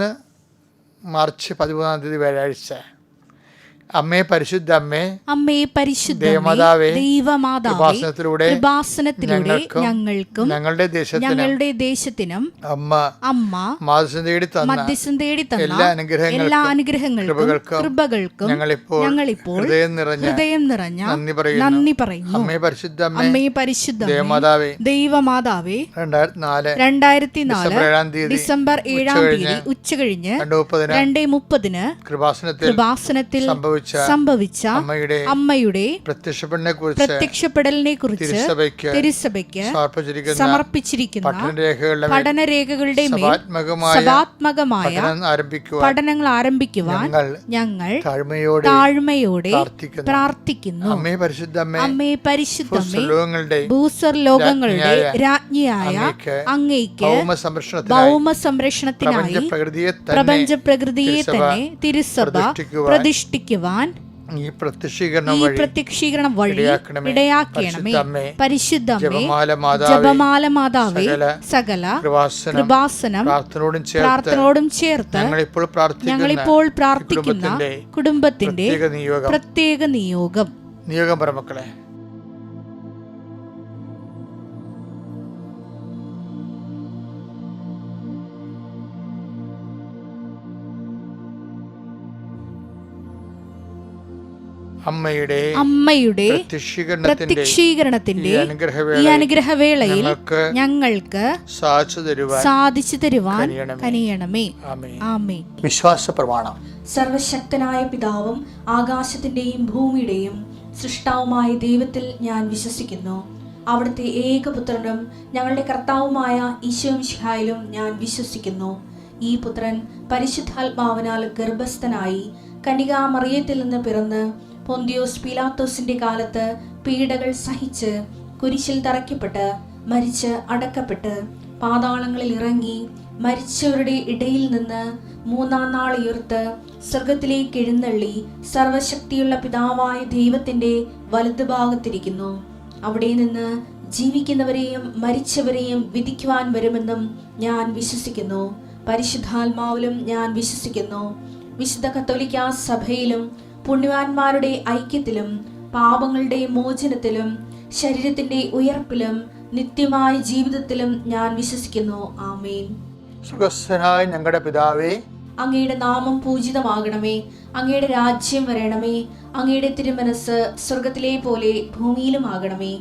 ഇന്ന് മാർച്ച് 13 വ്യാഴാഴ്ച. അമ്മേ പരിശുദ്ധ അമ്മേ, അമ്മേ പരിശുദ്ധ ദൈവമാതാവേ, കൃപാസനത്തിലൂടെ ഞങ്ങൾക്കും ഞങ്ങളുടെ ദേശത്തിനും അമ്മ മധ്യസ്ഥം തേടി തന്ന എല്ലാ അനുഗ്രഹങ്ങൾക്കും കൃപകൾക്കും ഞങ്ങളിപ്പോൾ ഹൃദയം നിറഞ്ഞ നന്ദി പറയുന്നു. അമ്മേ പരിശുദ്ധ ദൈവമാതാവേ, 2004 ഡിസംബർ 7 ഉച്ചകഴിഞ്ഞ് 2:30 കൃപാസനത്തിൽ സംഭവിച്ച അമ്മയുടെ പ്രത്യക്ഷപ്പെടലിനെ കുറിച്ച് തിരുസഭയ്ക്ക് സമർപ്പിച്ചിരിക്കുന്ന പഠനരേഖകളുടെ മേൽ സഭാത്മകമായ പഠനങ്ങൾ ആരംഭിക്കുവാൻ ഞങ്ങൾ താഴ്മയോടെ പ്രാർത്ഥിക്കുന്നു. അമ്മേ പരിശുദ്ധമേ, ഭൂസ്വർലോകങ്ങളുടെ രാജ്ഞിയായ അങ്ങയ്ക്ക് ഭൗമ സംരക്ഷണത്തിനായി പ്രപഞ്ച പ്രകൃതിയെ തന്നെ തിരുസഭ പ്രതിഷ്ഠിക്കുവാൻ ഈ പ്രത്യക്ഷീകരണം വഴി ഇടയാക്കണമേ. പരിശുദ്ധമേ, ജപമാല മാതാവേ, സകല കൃപാസനം പ്രാർത്ഥനയോടും ചേർത്ത് ഞങ്ങളിപ്പോൾ പ്രാർത്ഥിക്കുന്ന കുടുംബത്തിന്റെ പ്രത്യേക നിയോഗം. പരമക്കളെ, അമ്മയുടെ പ്രത്യക്ഷീകരണത്തിന്റെ ഈ അനുഗ്രഹവേളയിൽ ഞങ്ങൾക്ക് സാധിച്ചു തരുവാൻ കനിയണമേ. ആമേൻ. വിശ്വാസ പ്രമാണം. സർവശക്തനായ പിതാവും ആകാശത്തിന്റെയും ഭൂമിയുടെയും സൃഷ്ടാവുമായ ദൈവത്തിൽ ഞാൻ വിശ്വസിക്കുന്നു. അവിടുത്തെ ഏകപുത്രനും ഞങ്ങളുടെ കർത്താവുമായ ഈശോമിശിഹായിലും ഞാൻ വിശ്വസിക്കുന്നു. ഈ പുത്രൻ പരിശുദ്ധാത്മാവിനാൽ ഗർഭസ്ഥനായി കന്യകാമറിയത്തിൽ നിന്ന് പിറന്ന് പൊന്തിയോസ് പീലാത്തോസിന്റെ കാലത്ത് പീഡകൾ സഹിച്ച് കുരിശിൽ തറയ്ക്കപ്പെട്ട് മരിച്ച് അടക്കപ്പെട്ട് പാതാളങ്ങളിൽ ഇറങ്ങി മരിച്ചവരുടെ ഇടയിൽ നിന്ന് 3-ാം നാൾ ഉയർത്ത് സ്വർഗത്തിലേക്ക് എഴുന്നള്ളി സർവശക്തിയുള്ള പിതാവായ ദൈവത്തിന്റെ വലതുഭാഗത്തിരിക്കുന്നു. അവിടെ നിന്ന് ജീവിക്കുന്നവരെയും മരിച്ചവരെയും വിധിക്കുവാൻ വരുമെന്നും ഞാൻ വിശ്വസിക്കുന്നു. പരിശുദ്ധാത്മാവിലും ഞാൻ വിശ്വസിക്കുന്നു. വിശുദ്ധ കത്തോലിക്കാ സഭയിലും പുണ്യവാന്മാരുടെ ഐക്യത്തിലും പാപങ്ങളുടെ മോചനത്തിലും ശരീരത്തിന്റെ ഉയർപ്പിലും നിത്യമായ ജീവിതത്തിലും ഞാൻ വിശ്വസിക്കുന്നു. ആമേൻ. സ്വർഗ്ഗസ്ഥനായ ഞങ്ങളുടെ പിതാവേ, അങ്ങയുടെ നാമം പൂജിതമാകണമേ. അങ്ങയുടെ രാജ്യം വരണമേ. അങ്ങയുടെ തിരുമനസ് സ്വർഗത്തിലെ പോലെ ഭൂമിയിലും ആകണമേ.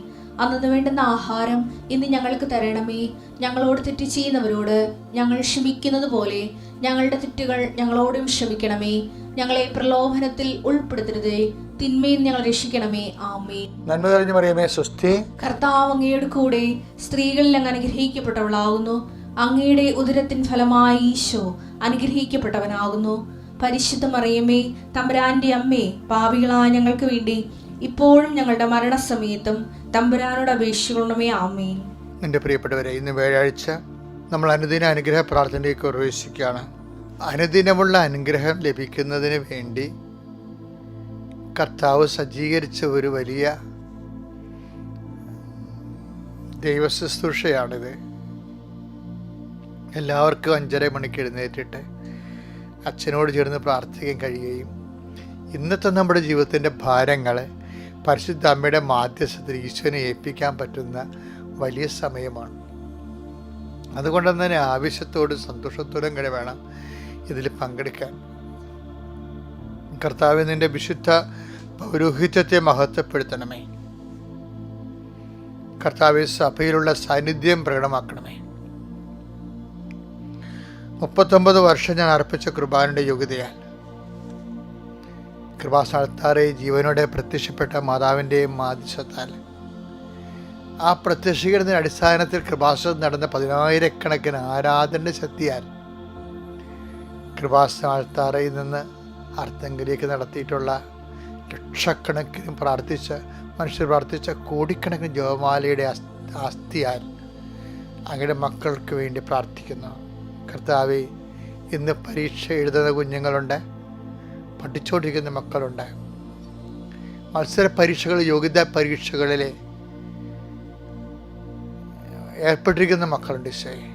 അന്നു വേണ്ടുന്ന ആഹാരം ഇന്ന് ഞങ്ങൾക്ക് തരണമേ. ഞങ്ങളോട് തെറ്റ് ചെയ്യുന്നവരോട് ഞങ്ങൾ ക്ഷമിക്കുന്നത് പോലെ ഞങ്ങളുടെ തെറ്റുകൾ ഞങ്ങളോടും ക്ഷമിക്കണമേ. ഞങ്ങളെ പ്രലോഭനത്തിൽ ഉൾപ്പെടുത്തരുതേ, തിന്മയിൽ ഞങ്ങൾ രക്ഷിക്കണമേ. ആമേൻ. നന്മ നിറഞ്ഞ മറിയമേ, സ്വസ്തി. കർത്താവ് അങ്ങയുടെ കൂടെ സ്ത്രീകളിൽ അങ്ങ് അനുഗ്രഹിക്കപ്പെട്ടവളാകുന്നു. അങ്ങയുടെ ഉദരത്തിൻ ഫലമായി ഈശോ അനുഗ്രഹിക്കപ്പെട്ടവനാകുന്നു. പരിശുദ്ധ മറിയമേ, തമ്പുരാന്റെ അമ്മേ, പാപികളായ ഞങ്ങൾക്ക് വേണ്ടി ഇപ്പോഴും ഞങ്ങളുടെ മരണസമയത്തും തമ്പുരാനോട് അപേക്ഷിക്കണമേ. ആമേൻ. എൻ്റെ പ്രിയപ്പെട്ടവരെ, ഇന്ന് വ്യാഴാഴ്ച നമ്മൾ അനുദിന അനുഗ്രഹ പ്രാർത്ഥനയിലേക്ക് പ്രവേശിക്കുകയാണ്. അനുദിനമുള്ള അനുഗ്രഹം ലഭിക്കുന്നതിന് വേണ്ടി കർത്താവ് സജ്ജീകരിച്ച ഒരു വലിയ ദൈവശുശ്രൂഷയാണിത്. എല്ലാവർക്കും 5:30 മണിക്ക് എഴുന്നേറ്റിട്ട് അച്ഛനോട് ചേർന്ന് പ്രാർത്ഥിക്കാൻ കഴിയുകയും ഇന്നത്തെ നമ്മുടെ ജീവിതത്തിൻ്റെ ഭാരങ്ങൾ പരിശുദ്ധ അമ്മയുടെ മാധ്യസ്ഥത്തിൽ ഈശോനെ ഏൽപ്പിക്കാൻ പറ്റുന്ന വലിയ സമയമാണ്. അതുകൊണ്ട് തന്നെ ആവശ്യത്തോടും സന്തോഷത്തോടും കൂടെ വേണം ഇതിൽ പങ്കെടുക്കാൻ. കർത്താവേ, നിന്റെ വിശുദ്ധ പൗരോഹിത്യത്തെ മഹത്വപ്പെടുത്തണമേ. കർത്താവേ, സഭയിലുള്ള സാന്നിധ്യം പ്രകടമാക്കണമേ. 39 വർഷം ഞാൻ അർപ്പിച്ച കൃപാനയുടെ യോഗ്യതയാൽ കൃപാസ്ഥാനത്താറെ ജീവനോടെ പ്രത്യക്ഷപ്പെട്ട മാതാവിൻ്റെയും മാധ്യസ്ഥത്താൽ ആ പ്രത്യക്ഷീകരണത്തിൻ്റെ അടിസ്ഥാനത്തിൽ കൃപാസനത്തിൽ നടന്ന 10,000-കണക്കിന് ആരാധന ശക്തിയാൽ കൃപാസ്ഥാനത്താറയിൽ നിന്ന് അർദ്ധങ്കിലേക്ക് നടത്തിയിട്ടുള്ള ലക്ഷക്കണക്കിന് മനുഷ്യർ പ്രാർത്ഥിച്ച കോടിക്കണക്കിന് ജപമാലയുടെ ആസ്തിയാൽ അങ്ങയുടെ മക്കൾക്ക് വേണ്ടി പ്രാർത്ഥിക്കുന്നു. കർത്താവേ, ഇന്ന് പരീക്ഷ എഴുതുന്ന കുഞ്ഞുങ്ങളുണ്ട്, പഠിച്ചുകൊണ്ടിരിക്കുന്ന മക്കളുണ്ട്, മത്സര പരീക്ഷകൾ, യോഗ്യതാ പരീക്ഷകളിൽ ഏർപ്പെട്ടിരിക്കുന്ന മക്കളുണ്ട്. ഈശോയെ,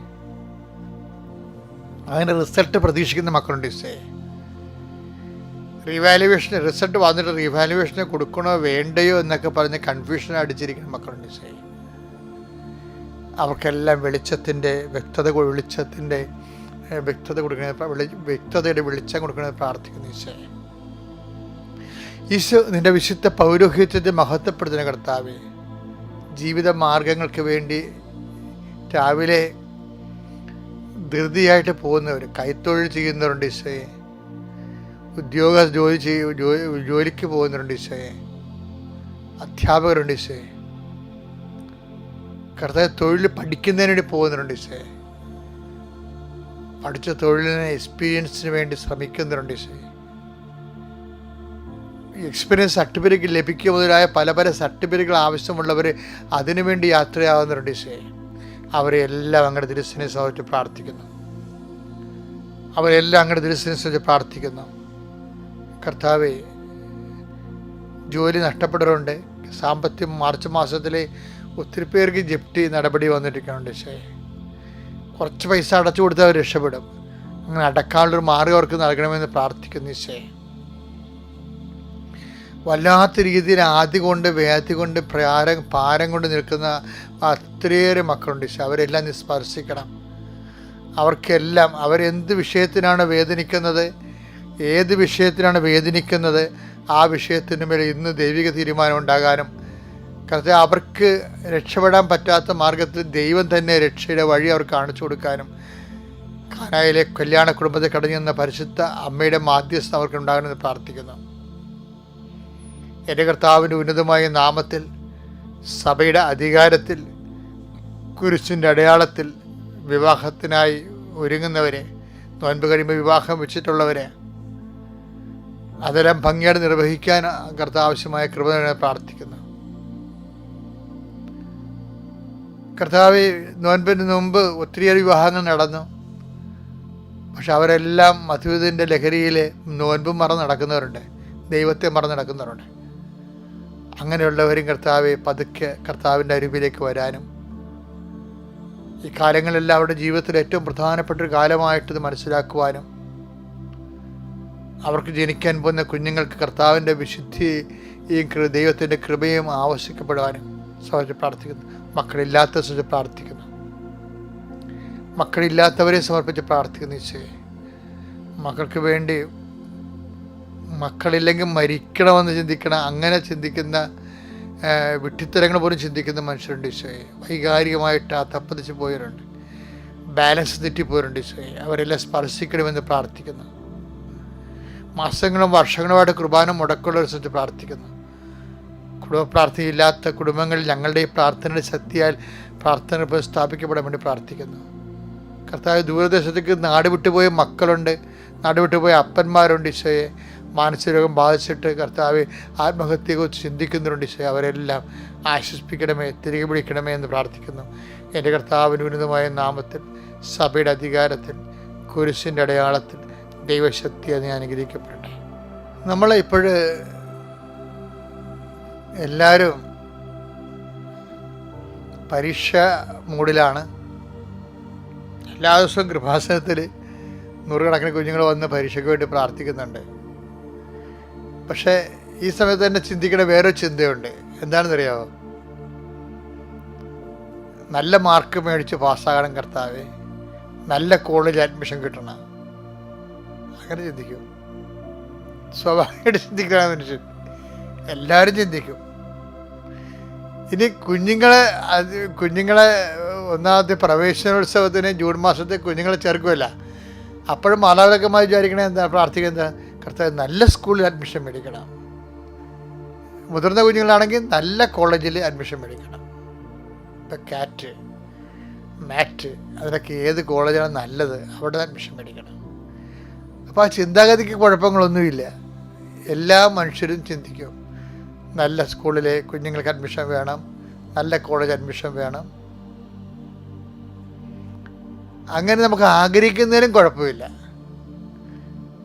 അങ്ങനെ റിസൾട്ട് പ്രതീക്ഷിക്കുന്ന മക്കളുണ്ട് ഈശോയെ. റീവാലുവേഷൻ റിസൾട്ട് വന്നിട്ട് റീവാലുവേഷന് കൊടുക്കണോ വേണ്ടയോ എന്നൊക്കെ പറഞ്ഞ് കൺഫ്യൂഷൻ അടിച്ചിരിക്കുന്ന മക്കളുണ്ട് ഈശോയെ. അവർക്കെല്ലാം വ്യക്തതയുടെ വെളിച്ചം കൊടുക്കണമെന്ന് പ്രാർത്ഥിക്കുന്നു ഈശോയെ. ഈശോ നിൻ്റെ വിശുദ്ധ പൗരോഹിത്യത്തെ മഹത്വപ്പെടുത്തുന്ന കർത്താവേ, ജീവിത മാർഗങ്ങൾക്ക് വേണ്ടി രാവിലെ ധൃതിയായിട്ട് പോകുന്നവർ, കൈത്തൊഴിൽ ചെയ്യുന്നവരുണ്ട് ഈശോയെ, ജോലിക്ക് പോകുന്നവരുണ്ട് ഈശോയെ, അധ്യാപകരുണ്ട് ഈശോയെ, കർത്താവ് തൊഴിൽ പഠിക്കുന്നതിന് വേണ്ടി പോകുന്നവരുണ്ട് ഈശോയെ, പഠിച്ച തൊഴിലിന് എക്സ്പീരിയൻസിന് വേണ്ടി ശ്രമിക്കുന്നവരുണ്ട് ഈശോയെ, എക്സ്പീരിയൻസ് സർട്ടിഫിക്കറ്റ് ലഭിക്കുക മുതലായ പല സർട്ടിഫിക്കറ്റുകൾ ആവശ്യമുള്ളവർ അതിനുവേണ്ടി യാത്രയാവുന്നവരുണ്ട് ഈശോയെ. അവരെ എല്ലാം അങ്ങയുടെ തിരുസന്നിധിയെ സമർപ്പിച്ച് പ്രാർത്ഥിക്കുന്നു. കർത്താവേ, ജോലി നഷ്ടപ്പെട്ടവരുണ്ട്. മാർച്ച് മാസത്തിൽ ഒത്തിരി പേർക്ക് ജപ്തി നടപടി വന്നിരിക്കുന്നുണ്ട് ഈശോയെ. കുറച്ച് പൈസ അടച്ചു കൊടുത്താൽ അവർ രക്ഷപ്പെടും. അങ്ങനെ അടക്കാനുള്ളൊരു മാർഗ്ഗം അവർക്ക് നൽകണമെന്ന് പ്രാർത്ഥിക്കുന്നു ഈശോയെ. വല്ലാത്ത രീതിയിൽ ആദ്യ കൊണ്ട് വ്യാധി കൊണ്ട് ഭാരം കൊണ്ട് നിൽക്കുന്ന ഒത്തിരിയേറെ മക്കളുണ്ട് ഈശോ. അവരെല്ലാം നീ സ്പർശിക്കണം. അവർക്കെല്ലാം അവരെന്ത് വിഷയത്തിനാണ് വേദനിക്കുന്നത്, ഏത് വിഷയത്തിനാണ് വേദനിക്കുന്നത്, ആ വിഷയത്തിന് മേലെ ഇന്ന് ദൈവിക തീരുമാനം ഉണ്ടാകാനും കർത്താവേ, അവർക്ക് രക്ഷപ്പെടാൻ പറ്റാത്ത മാർഗത്തിൽ ദൈവം തന്നെ രക്ഷയുടെ വഴി അവർക്ക് കാണിച്ചു കൊടുക്കാനും കാനായിലെ കല്യാണ കുടുംബത്തെ കടഞ്ഞു നിന്ന പരിശുദ്ധ അമ്മയുടെ മാധ്യസ്ഥം അവർക്ക് ഉണ്ടാകണമെന്ന് പ്രാർത്ഥിക്കുന്നു. എൻ്റെ കർത്താവിൻ്റെ ഉന്നതമായ നാമത്തിൽ, സഭയുടെ അധികാരത്തിൽ, കുരിശിൻ്റെ അടയാളത്തിൽ വിവാഹത്തിനായി ഒരുങ്ങുന്നവരെ, നോൻപ് കഴിയുമ്പോൾ വിവാഹം വെച്ചിട്ടുള്ളവരെ അതെല്ലാം ഭംഗിയായി നിർവഹിക്കാൻ കർത്താവ് ആവശ്യമായ കൃപ പ്രാർത്ഥിക്കുന്നു. കർത്താവ്, നോൻപിന് മുമ്പ് ഒത്തിരിയേറെ വിവാഹങ്ങൾ നടന്നു. പക്ഷെ അവരെല്ലാം മധുവിധൻ്റെ ലഹരിയിൽ നോൻപും മറന്ന് നടക്കുന്നവരുണ്ട്, ദൈവത്തെ മറന്ന് നടക്കുന്നവരുണ്ട്. അങ്ങനെയുള്ളവരും കർത്താവെ പതുക്കെ കർത്താവിൻ്റെ അരുവിലേക്ക് വരാനും ഈ കാലങ്ങളെല്ലാം അവരുടെ ജീവിതത്തിൽ ഏറ്റവും പ്രധാനപ്പെട്ടൊരു കാലമായിട്ടത് മനസ്സിലാക്കുവാനും അവർക്ക് ജനിക്കാൻ പോകുന്ന കുഞ്ഞുങ്ങൾക്ക് കർത്താവിൻ്റെ വിശുദ്ധിയും ദൈവത്തിൻ്റെ കൃപയും ആവശ്യിക്കപ്പെടുവാനും സമർപ്പിച്ച് പ്രാർത്ഥിക്കുന്നു. മക്കളില്ലാത്തവരെ സമർപ്പിച്ച് പ്രാർത്ഥിക്കുന്നു ഈശോയെ. മക്കൾക്ക് വേണ്ടി, മക്കളില്ലെങ്കിൽ മരിക്കണമെന്ന് ചിന്തിക്കണം, അങ്ങനെ ചിന്തിക്കുന്ന വിഡ്ഢിത്തരങ്ങൾ പോലും ചിന്തിക്കുന്ന മനുഷ്യരുണ്ട് ഈശോയെ. വൈകാരികമായിട്ട് തപ്പതിച്ച് പോയവരുണ്ട്, ബാലൻസ് തെറ്റിപ്പോയവരുണ്ട് ഈശോയെ. അവരെല്ലാം സ്പർശിക്കണമെന്ന് പ്രാർത്ഥിക്കുന്നു. മാസങ്ങളും വർഷങ്ങളുമായിട്ട് കുർബാന മുടക്കമുള്ളവരെ സംബന്ധിച്ച് പ്രാർത്ഥിക്കുന്നു. കുടുംബ പ്രാർത്ഥനയില്ലാത്ത കുടുംബങ്ങളിൽ ഞങ്ങളുടെ ഈ പ്രാർത്ഥനയുടെ ശക്തിയാൽ പ്രാർത്ഥന സ്ഥാപിക്കപ്പെടാൻ വേണ്ടി പ്രാർത്ഥിക്കുന്നു. കർത്താവ്, ദൂരദേശത്തേക്ക് നാട് വിട്ടുപോയ മക്കളുണ്ട്, നാട് വിട്ടുപോയ അപ്പന്മാരുണ്ട് ഈശോയെ. മാനസിക രോഗം ബാധിച്ചിട്ട് കർത്താവ് ആത്മഹത്യയെക്കുറിച്ച് ചിന്തിക്കുന്നവരുണ്ട് ഈശോയെ. അവരെല്ലാം ആശ്വസിപ്പിക്കണമേ, തിരികെ പിടിക്കണമേ എന്ന് പ്രാർത്ഥിക്കുന്നു. എൻ്റെ കർത്താവിന് ഉന്നതമായ നാമത്തിൽ, സഭയുടെ അധികാരത്തിൽ, കുരിശിൻ്റെ അടയാളത്തിൽ ദൈവശക്തി അതിനെ അനുഗ്രഹിക്കപ്പെടട്ടെ. നമ്മളിപ്പോൾ എല്ലാവരും പരീക്ഷ മൂഡിലാണ്. എല്ലാ ദിവസവും കൃപാസനത്തിൽ നൂറുകണക്കിന് കുഞ്ഞുങ്ങൾ വന്ന് പരീക്ഷയ്ക്ക് വേണ്ടി പ്രാർത്ഥിക്കുന്നുണ്ട്. പക്ഷേ ഈ സമയത്ത് തന്നെ ചിന്തിക്കേണ്ട വേറൊരു ചിന്തയുണ്ട്. എന്താണെന്നറിയാമോ? നല്ല മാർക്ക് മേടിച്ച് പാസ്സാകണം കർത്താവേ, നല്ല കോളേജിൽ അഡ്മിഷൻ കിട്ടണം. അങ്ങനെ ചിന്തിക്കും. സ്വാഭാവികമായിട്ട് ചിന്തിക്കുന്ന മനുഷ്യൻ എല്ലാവരും ചിന്തിക്കും. ഇനി കുഞ്ഞുങ്ങളെ ഒന്നാമത്തെ പ്രവേശനോത്സവത്തിന് ജൂൺ മാസത്തെ കുഞ്ഞുങ്ങളെ ചേർക്കുമല്ല, അപ്പോഴും മാതാപിതാക്കന്മാർ വിചാരിക്കണേ എന്താ, പ്രാർത്ഥിക്കുന്നത് കർത്താവ് നല്ല സ്കൂളിൽ അഡ്മിഷൻ മേടിക്കണം. മുതിർന്ന കുഞ്ഞുങ്ങളാണെങ്കിൽ നല്ല കോളേജിൽ അഡ്മിഷൻ മേടിക്കണം. ഇപ്പം കാറ്റ്, മാറ്റ്, അതിനൊക്കെ ഏത് കോളേജാണ് നല്ലത് അവിടെ അഡ്മിഷൻ മേടിക്കണം. അപ്പോൾ ആ ചിന്താഗതിക്ക് കുഴപ്പങ്ങളൊന്നുമില്ല. എല്ലാ മനുഷ്യരും ചിന്തിക്കും, നല്ല സ്കൂളിലെ കുഞ്ഞുങ്ങൾക്ക് അഡ്മിഷൻ വേണം, നല്ല കോളേജ് അഡ്മിഷൻ വേണം. അങ്ങനെ നമുക്ക് ആഗ്രഹിക്കുന്നതിനും കുഴപ്പമില്ല.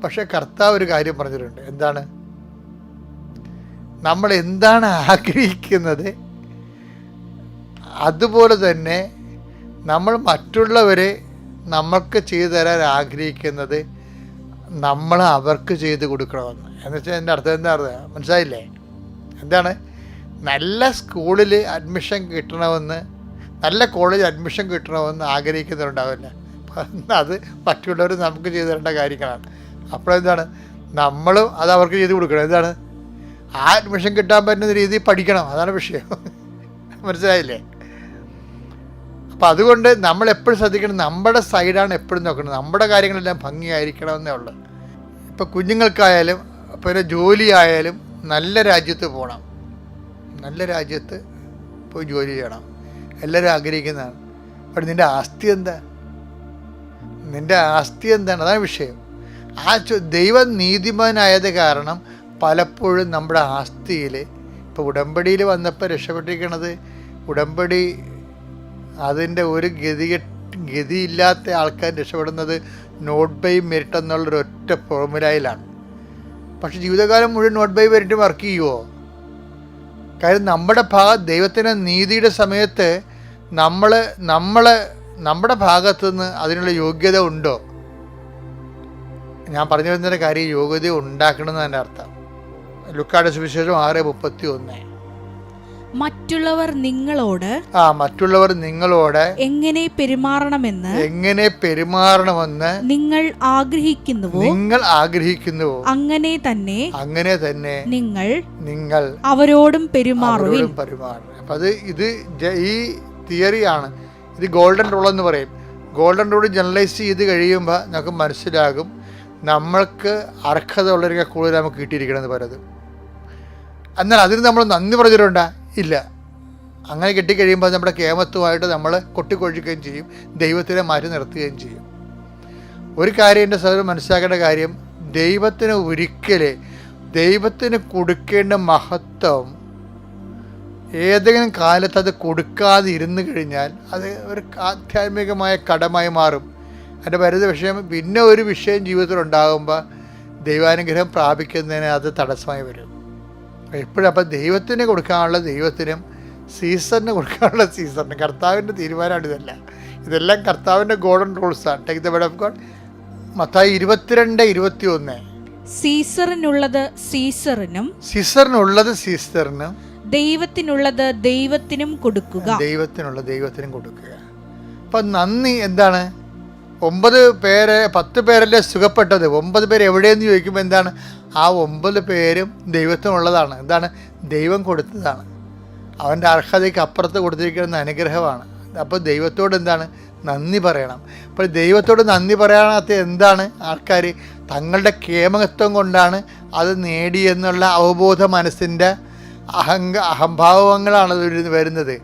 പക്ഷെ കർത്താവ് ഒരു കാര്യം പറഞ്ഞിട്ടുണ്ട്. എന്താണ്? നമ്മൾ എന്താണ് ആഗ്രഹിക്കുന്നത് അതുപോലെ തന്നെ നമ്മൾ മറ്റുള്ളവരെ നമ്മൾക്ക് ചെയ്തു തരാൻ ആഗ്രഹിക്കുന്നത് നമ്മൾ അവർക്ക് ചെയ്ത് കൊടുക്കണമെന്ന്. എന്നുവെച്ചാൽ എൻ്റെ അർത്ഥം എന്താ പറയുക മനസ്സിലായില്ലേ? എന്താണ്? നല്ല സ്കൂളിൽ അഡ്മിഷൻ കിട്ടണമെന്ന്, നല്ല കോളേജ് അഡ്മിഷൻ കിട്ടണമെന്ന് ആഗ്രഹിക്കുന്നുണ്ടാവില്ല. അത് മറ്റുള്ളവർ നമുക്ക് ചെയ്തു തരേണ്ട കാര്യങ്ങളാണ്. അപ്പോഴെന്താണ്? നമ്മളും അത് അവർക്ക് ചെയ്ത് കൊടുക്കണം. എന്താണ്? ആ അഡ്മിഷൻ കിട്ടാൻ പറ്റുന്ന രീതിയിൽ പഠിക്കണം. അതാണ് വിഷയം. മനസ്സിലായില്ലേ? അപ്പം അതുകൊണ്ട് നമ്മൾ എപ്പോഴും ശ്രദ്ധിക്കണം, നമ്മുടെ സൈഡാണ് എപ്പോഴും നോക്കണം. നമ്മുടെ കാര്യങ്ങളെല്ലാം ഭംഗിയായിരിക്കണമെന്നേ ഉള്ളൂ. ഇപ്പോൾ കുഞ്ഞുങ്ങൾക്കായാലും പിന്നെ ജോലി ആയാലും നല്ല രാജ്യത്ത് പോകണം, നല്ല രാജ്യത്ത് പോയി ജോലി ചെയ്യണം, എല്ലാവരും ആഗ്രഹിക്കുന്നതാണ്. പക്ഷെ നിൻ്റെ ആസ്തി എന്താ? നിൻ്റെ ആസ്തി എന്താണ്? അതാണ് വിഷയം. ദൈവം നീതിമാനായത് കാരണം പലപ്പോഴും നമ്മുടെ ആസ്തിയിൽ, ഇപ്പോൾ ഉടമ്പടിയിൽ വന്നപ്പോൾ രക്ഷപ്പെട്ടിരിക്കണത്, ഉടമ്പടി അതിൻ്റെ ഒരു ഗതിയില്ലാത്ത ആൾക്കാർ രക്ഷപ്പെടുന്നത് നോട്ട് ബൈ മെരിറ്റ് എന്നുള്ളൊരൊറ്റ ഫോർമുലയിലാണ്. പക്ഷെ ജീവിതകാലം മുഴുവൻ നോട്ട് ബൈ മെരിറ്റ് വർക്ക് ചെയ്യുമോ? കാര്യം നമ്മുടെ ദൈവത്തിൻ്റെ നീതിയുടെ സമയത്ത് നമ്മുടെ ഭാഗത്തുനിന്ന് അതിനുള്ള യോഗ്യത ഉണ്ടോ? ഞാൻ പറഞ്ഞു വരുന്നതിൻ്റെ കാര്യം യോഗ്യത ഉണ്ടാക്കണമെന്ന് എൻ്റെ അർത്ഥം. ലൂക്കായുടെ സുവിശേഷം 6:31. മറ്റുള്ളവർ നിങ്ങളോട് എങ്ങനെ പെരുമാറണമെന്ന് നിങ്ങൾ ആഗ്രഹിക്കുന്നുവോ അങ്ങനെ തന്നെ നിങ്ങൾ അവരോടും പെരുമാറുവിൻ. അപ്പം ഇത് ഈ തിയറിയാണ്. ഇത് ഗോൾഡൻ റൂൾ എന്ന് പറയും. ഗോൾഡൻ റൂൾ ജനറലൈസ് ചെയ്ത് കഴിയുമ്പോൾ നമുക്ക് മനസ്സിലാകും നമ്മൾക്ക് അർഹത ഉള്ളവരൊക്കെ കൂടുതൽ നമുക്ക് കിട്ടിയിരിക്കണമെന്ന് പലതും. എന്നാൽ അതിന് നമ്മൾ നന്ദി പറഞ്ഞിട്ടുണ്ടോ? ഇല്ല. അങ്ങനെ കിട്ടിക്കഴിയുമ്പോൾ നമ്മുടെ കേമത്വമായിട്ട് നമ്മൾ കൊട്ടിക്കൊഴിക്കുകയും ചെയ്യും, ദൈവത്തിനെ മാറ്റി നിർത്തുകയും ചെയ്യും. ഒരു കാര്യം എൻ്റെ സഹോദരൻ മനസ്സിലാക്കേണ്ട കാര്യം, ദൈവത്തിന് കൊടുക്കേണ്ട മഹത്വം ഏതെങ്കിലും കാലത്ത് അത് കൊടുക്കാതെ ഇരുന്ന് കഴിഞ്ഞാൽ അത് ഒരു ആധ്യാത്മികമായ കടമായി മാറും. അതിൻ്റെ പരിധി വിഷയം പിന്നെ ഒരു വിഷയം ജീവിതത്തിൽ ഉണ്ടാകുമ്പോൾ ദൈവാനുഗ്രഹം പ്രാപിക്കുന്നതിന് അത് തടസ്സമായി വരും. എപ്പോഴും അപ്പം ദൈവത്തിന് കൊടുക്കാനുള്ള ദൈവത്തിനും സീസറിന് കൊടുക്കാനുള്ള സീസറിനും കർത്താവിൻ്റെ തീരുമാനമാണ് ഇതെല്ലാം കർത്താവിൻ്റെ ഗോൾഡൻ റൂൾസാണ്. Take the word of God. Mathai 22:21. സീസറിനുള്ളത് സീസറിനും ദൈവത്തിനുള്ളത് ദൈവത്തിനും കൊടുക്കുക. അപ്പം നന്ദി എന്താണ്? 10 പേരല്ലേ സുഖപ്പെട്ടത്? 9 പേര് എവിടെയെന്ന് ചോദിക്കുമ്പോൾ എന്താണ്? ആ 9 പേരും ദൈവത്തിനുള്ളതാണ്. എന്താണ്? ദൈവം കൊടുത്തതാണ്. അവൻ്റെ അർഹതയ്ക്ക് അപ്പുറത്ത് കൊടുത്തിരിക്കുന്ന അനുഗ്രഹമാണ്. അപ്പോൾ ദൈവത്തോട് എന്താണ്? നന്ദി പറയണം. അപ്പോൾ ദൈവത്തോട് നന്ദി പറയാത്ത എന്താണ് ആൾക്കാർ? തങ്ങളുടെ കേമത്വം കൊണ്ടാണ് അത് നേടിയെന്നുള്ള അവബോധ മനസ്സിൻ്റെ അഹംഭാവങ്ങളാണ് വരുന്നത്.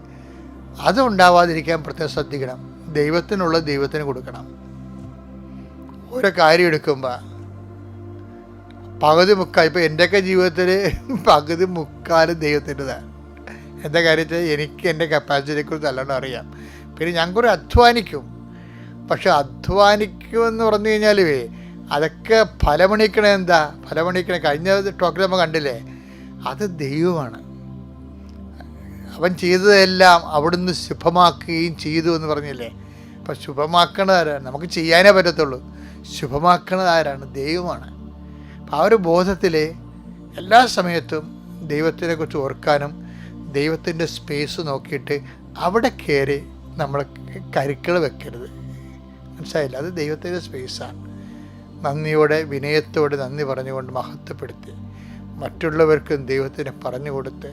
അതുണ്ടാവാതിരിക്കാൻ പ്രത്യേകം ശ്രദ്ധിക്കണം. ദൈവത്തിനുള്ള ദൈവത്തിന് കൊടുക്കണം. ഓരോ കാര്യം എടുക്കുമ്പോൾ പകുതി മുക്കാൽ, ഇപ്പോൾ എൻ്റെയൊക്കെ ജീവിതത്തിൽ പകുതി മുക്കാലും ദൈവത്തിൻ്റെതാണ്. എന്താ കാര്യത്തിൽ എനിക്ക് എൻ്റെ കപ്പാസിറ്റിയെക്കുറിച്ച് നല്ലോണം അറിയാം. പിന്നെ ഞാൻ കുറേ അധ്വാനിക്കും. പക്ഷെ അധ്വാനിക്കുമെന്ന് പറഞ്ഞു കഴിഞ്ഞാൽ അതൊക്കെ ഫലമണിക്കണേ. കഴിഞ്ഞ ടോക്കിൽ നമ്മൾ കണ്ടില്ലേ, അത് ദൈവമാണ്. അവൻ ചെയ്തതെല്ലാം അവിടുന്ന് ശുഭമാക്കുകയും ചെയ്തു എന്ന് പറഞ്ഞില്ലേ. അപ്പം ശുഭമാക്കണത് ആരാണ്? നമുക്ക് ചെയ്യാനേ പറ്റത്തുള്ളൂ. ശുഭമാക്കണത് ആരാണ്? ദൈവമാണ്. അപ്പം ആ ഒരു ബോധത്തിൽ എല്ലാ സമയത്തും ദൈവത്തിനെക്കുറിച്ച് ഓർക്കാനും ദൈവത്തിൻ്റെ സ്പേസ് നോക്കിയിട്ട് അവിടെ കയറി നമ്മൾ കരുക്കൾ വെക്കരുത്. മനസ്സിലായില്ല? അത് ദൈവത്തിൻ്റെ സ്പേസാണ്. നന്ദിയോടെ വിനയത്തോടെ നന്ദി പറഞ്ഞുകൊണ്ട് മഹത്വപ്പെടുത്തി മറ്റുള്ളവർക്കും ദൈവത്തിന് പറഞ്ഞു കൊടുത്ത്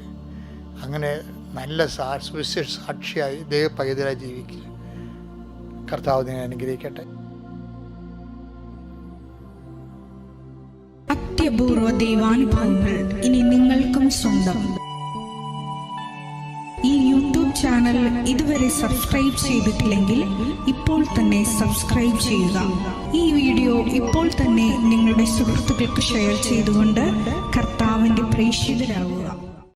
അങ്ങനെ നല്ല സുവിശേഷ സാക്ഷിയായി ദൈവ പൈതലായി ജീവിക്കുക. കർത്താവ് നിങ്ങളെ അനുഗ്രഹിക്കട്ടെ. അത്യപൂർവ ദൈവാനുഭവങ്ങൾ ഇനി നിങ്ങൾക്കും സ്വന്തം. ഈ യൂട്യൂബ് ചാനൽ ഇതുവരെ സബ്സ്ക്രൈബ് ചെയ്തിട്ടില്ലെങ്കിൽ ഇപ്പോൾ തന്നെ സബ്സ്ക്രൈബ് ചെയ്യുക. ഈ വീഡിയോ ഇപ്പോൾ തന്നെ നിങ്ങളുടെ സുഹൃത്തുക്കൾക്ക് ഷെയർ ചെയ്തുകൊണ്ട് കർത്താവിൻ്റെ പ്രേക്ഷിതരാകുക.